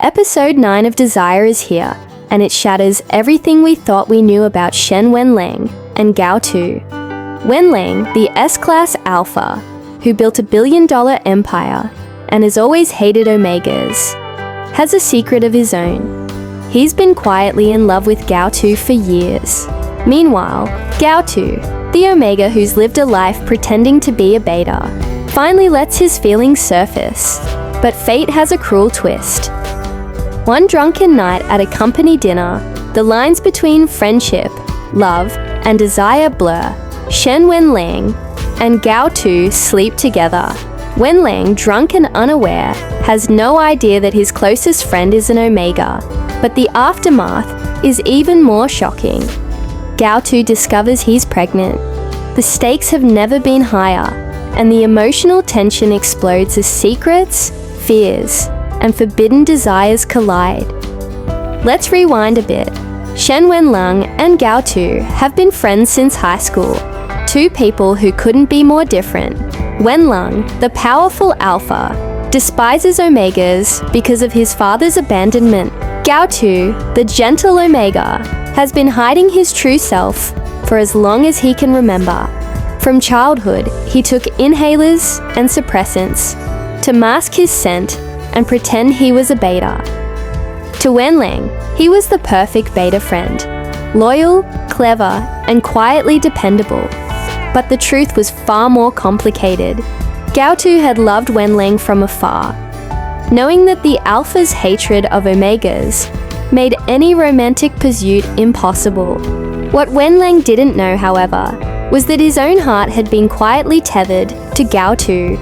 Episode 9 of Desire is here, and it shatters everything we thought we knew about Shen Wenlang and Gao Tu. Wenlang, the S-Class Alpha, who built $1 billion empire and has always hated Omegas, has a secret of his own. He's been quietly in love with Gao Tu for years. Meanwhile, Gao Tu, the Omega who's lived a life pretending to be a beta, finally lets his feelings surface. But fate has a cruel twist. One drunken night at a company dinner, the lines between friendship, love, and desire blur. Shen Wenlang and Gao Tu sleep together. Wenlang, drunk and unaware, has no idea that his closest friend is an Omega, but the aftermath is even more shocking. Gao Tu discovers he's pregnant. The stakes have never been higher, and the emotional tension explodes as secrets, fears, and forbidden desires collide. Let's rewind a bit. Shen Wenlang and Gao Tu have been friends since high school. Two people who couldn't be more different. Wenlang, the powerful alpha, despises Omegas because of his father's abandonment. Gao Tu, the gentle Omega, has been hiding his true self for as long as he can remember. From childhood, he took inhalers and suppressants to mask his scent and pretend he was a beta. To Wenlang, he was the perfect beta friend, loyal, clever, and quietly dependable. But the truth was far more complicated. Gao Tu had loved Wenlang from afar, knowing that the alpha's hatred of Omegas made any romantic pursuit impossible. What Wenlang didn't know, however, was that his own heart had been quietly tethered to Gao Tu.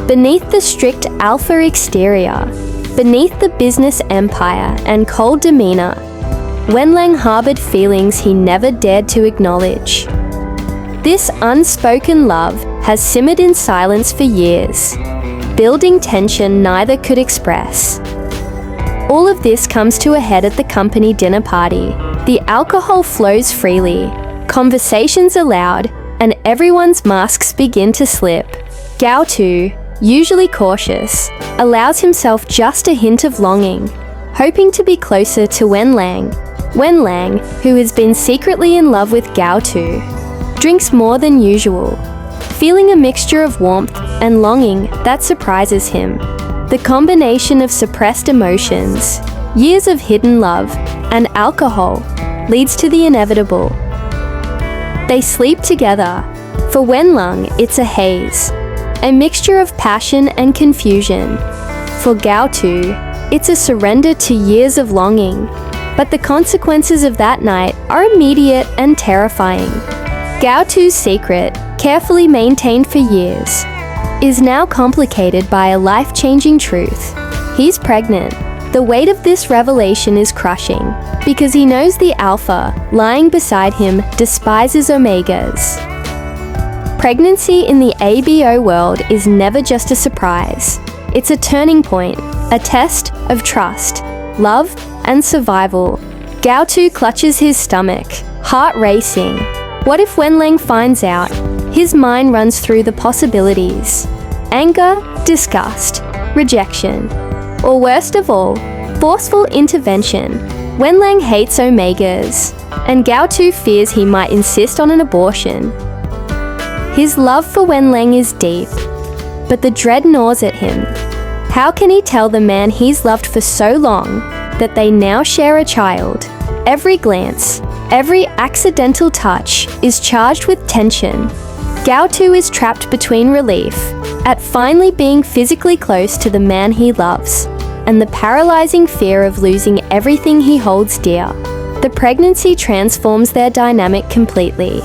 Beneath the strict alpha exterior, beneath the business empire and cold demeanor, Wenlang harbored feelings he never dared to acknowledge. This unspoken love has simmered in silence for years, building tension neither could express. All of this comes to a head at the company dinner party. The alcohol flows freely, conversations are loud, and everyone's masks begin to slip. Gao Tu, usually cautious, allows himself just a hint of longing, hoping to be closer to Wenlang. Wenlang, who has been secretly in love with Gao Tu, drinks more than usual, feeling a mixture of warmth and longing that surprises him. The combination of suppressed emotions, years of hidden love, and alcohol leads to the inevitable. They sleep together. For Wenlang, it's a haze, a mixture of passion and confusion. For Gao Tu, it's a surrender to years of longing. But the consequences of that night are immediate and terrifying. Gao Tu's secret, carefully maintained for years, is now complicated by a life-changing truth. He's pregnant. The weight of this revelation is crushing, because he knows the alpha lying beside him despises Omegas. Pregnancy in the ABO world is never just a surprise. It's a turning point, a test of trust, love, and survival. Gao Tu clutches his stomach, heart racing. What if Wenlang finds out? His mind runs through the possibilities. Anger, disgust, rejection, or worst of all, forceful intervention. Wenlang hates Omegas, and Gao Tu fears he might insist on an abortion. His love for Wenlang is deep, but the dread gnaws at him. How can he tell the man he's loved for so long that they now share a child? Every glance, every accidental touch is charged with tension. Gao Tu is trapped between relief at finally being physically close to the man he loves and the paralyzing fear of losing everything he holds dear. The pregnancy transforms their dynamic completely.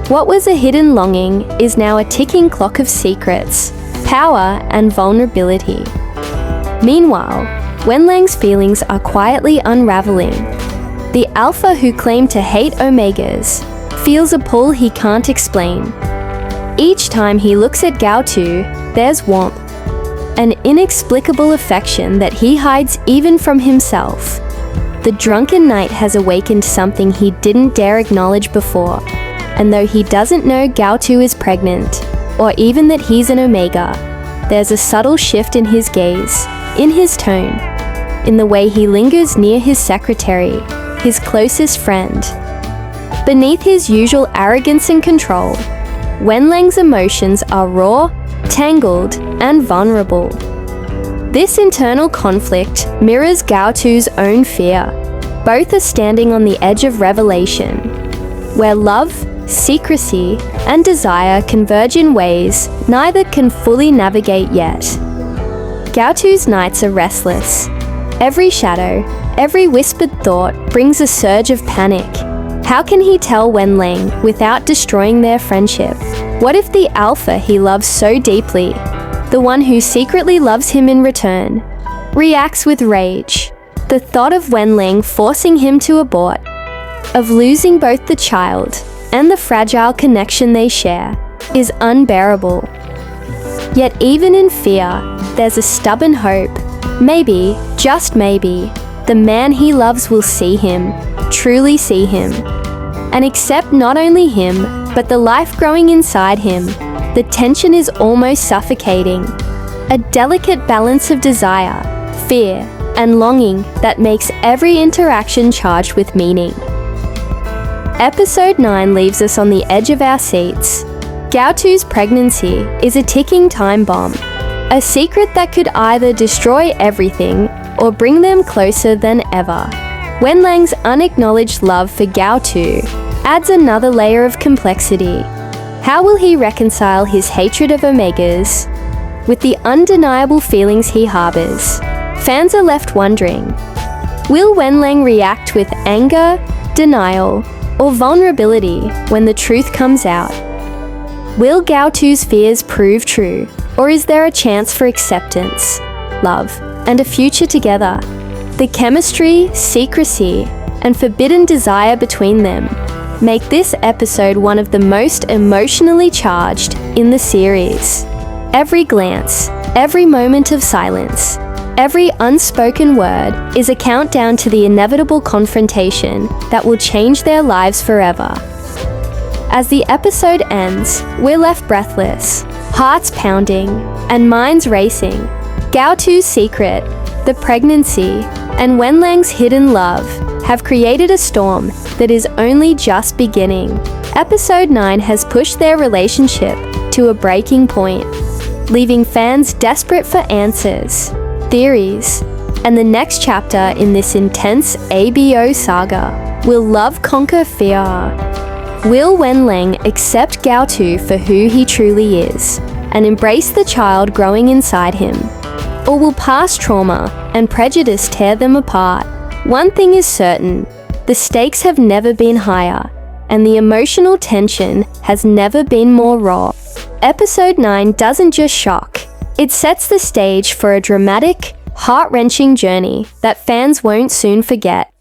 What was a hidden longing is now a ticking clock of secrets, power, and vulnerability. Meanwhile, Wenlang's feelings are quietly unraveling. The alpha who claimed to hate Omegas feels a pull he can't explain. Each time he looks at Gao Tu, there's warmth, an inexplicable affection that he hides even from himself. The drunken night has awakened something he didn't dare acknowledge before. And though he doesn't know Gao Tu is pregnant, or even that he's an Omega, there's a subtle shift in his gaze, in his tone. in the way he lingers near his secretary, his closest friend. Beneath his usual arrogance and control, Wenlang's emotions are raw, tangled, and vulnerable. This internal conflict mirrors Gao Tu's own fear. Both are standing on the edge of revelation, where love, secrecy, and desire converge in ways neither can fully navigate yet. Gao Tu's nights are restless. Every shadow, every whispered thought brings a surge of panic. How can he tell Wenlang without destroying their friendship? What if the alpha he loves so deeply, the one who secretly loves him in return, reacts with rage? The thought of Wenlang forcing him to abort, of losing both the child and the fragile connection they share, is unbearable. Yet even in fear, there's a stubborn hope. Maybe, just maybe, the man he loves will see him, truly see him, and accept not only him, but the life growing inside him. The tension is almost suffocating, a delicate balance of desire, fear, and longing that makes every interaction charged with meaning. Episode 9 leaves us on the edge of our seats. Gao Tu's pregnancy is a ticking time bomb, a secret that could either destroy everything or bring them closer than ever. Wenlang's unacknowledged love for Gao Tu adds another layer of complexity. How will he reconcile his hatred of Omegas with the undeniable feelings he harbors? Fans are left wondering, will Wenlang react with anger, denial, or vulnerability when the truth comes out? Will Gao Tu's fears prove true, or is there a chance for acceptance, love, and a future together? The chemistry, secrecy, and forbidden desire between them make this episode one of the most emotionally charged in the series. Every glance, every moment of silence, every unspoken word is a countdown to the inevitable confrontation that will change their lives forever. As the episode ends, we're left breathless, hearts pounding, and minds racing. Gao Tu's secret, the pregnancy, and Wenlang's hidden love have created a storm that is only just beginning. Episode 9 has pushed their relationship to a breaking point, leaving fans desperate for answers, theories, and the next chapter in this intense ABO saga. Will love conquer fear? Will Wenlang accept Gao Tu for who he truly is and embrace the child growing inside him? Or will past trauma and prejudice tear them apart? One thing is certain, the stakes have never been higher, and the emotional tension has never been more raw. Episode 9 doesn't just shock, it sets the stage for a dramatic, heart-wrenching journey that fans won't soon forget.